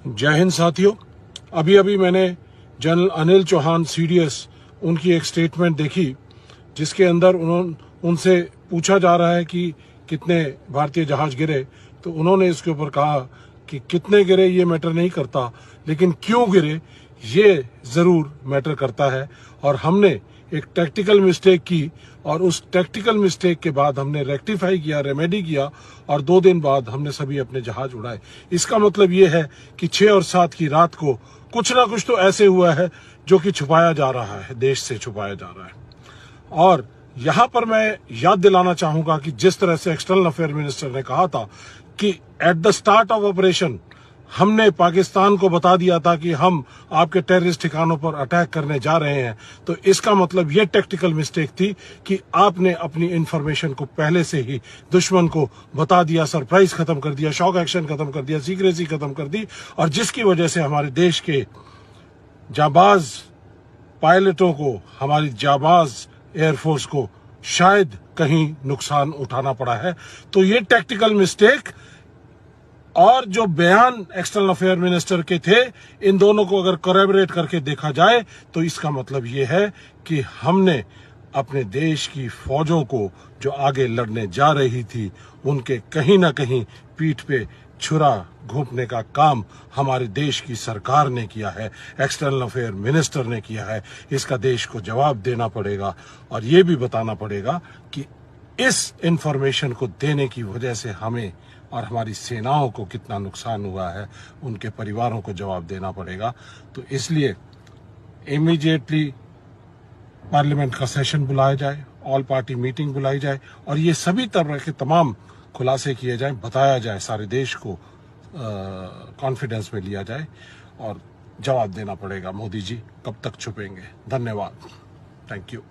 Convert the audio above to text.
जय हिंद साथियों, अभी अभी मैंने जनरल अनिल चौहान सीडीएस उनकी एक स्टेटमेंट देखी जिसके अंदर उनसे पूछा जा रहा है कि कितने भारतीय जहाज गिरे। तो उन्होंने इसके ऊपर कहा कि कितने गिरे ये मैटर नहीं करता, लेकिन क्यों गिरे ये जरूर मैटर करता है। और हमने एक टैक्टिकल मिस्टेक की और उस टैक्टिकल मिस्टेक के बाद हमने रेक्टिफाई किया, रेमेडी किया और 2 दिन बाद हमने सभी अपने जहाज उड़ाए। इसका मतलब ये है कि 6 और 7 की रात को कुछ ना कुछ तो ऐसे हुआ है जो कि छुपाया जा रहा है, देश से छुपाया जा रहा है। और यहां पर मैं याद दिलाना चाहूंगा कि जिस तरह से एक्सटर्नल अफेयर मिनिस्टर ने कहा था कि at the start of operation हमने पाकिस्तान को बता दिया था कि हम आपके टेररिस्ट ठिकानों पर अटैक करने जा रहे हैं, तो इसका मतलब यह टैक्टिकल मिस्टेक थी कि आपने अपनी इंफॉर्मेशन को पहले से ही दुश्मन को बता दिया, सरप्राइज खत्म कर दिया, शॉक एक्शन खत्म कर दिया, सीक्रेसी खत्म कर दी, और जिसकी वजह से हमारे देश के जाबाज पायलटों को, हमारी जाबाज एयरफोर्स को शायद कहीं नुकसान उठाना पड़ा है। तो ये टैक्टिकल मिस्टेक और जो बयान एक्सटर्नल अफेयर मिनिस्टर के थे, इन दोनों को अगर कोलैबोरेट करके देखा जाए तो इसका मतलब ये है कि हमने अपने देश की फौजों को जो आगे लड़ने जा रही थी उनके कहीं ना कहीं पीठ पे छुरा घोंपने का काम हमारे देश की सरकार ने किया है, एक्सटर्नल अफेयर मिनिस्टर ने किया है। इसका देश को जवाब देना पड़ेगा और ये भी बताना पड़ेगा कि इस इंफॉर्मेशन को देने की वजह से हमें और हमारी सेनाओं को कितना नुकसान हुआ है, उनके परिवारों को जवाब देना पड़ेगा। तो इसलिए इमीडिएटली पार्लियामेंट का सेशन बुलाया जाए, ऑल पार्टी मीटिंग बुलाई जाए और ये सभी तरह के तमाम खुलासे किए जाएं, बताया जाए, सारे देश को कॉन्फिडेंस में लिया जाए और जवाब देना पड़ेगा। मोदी जी कब तक छुपेंगे? धन्यवाद, थैंक यू।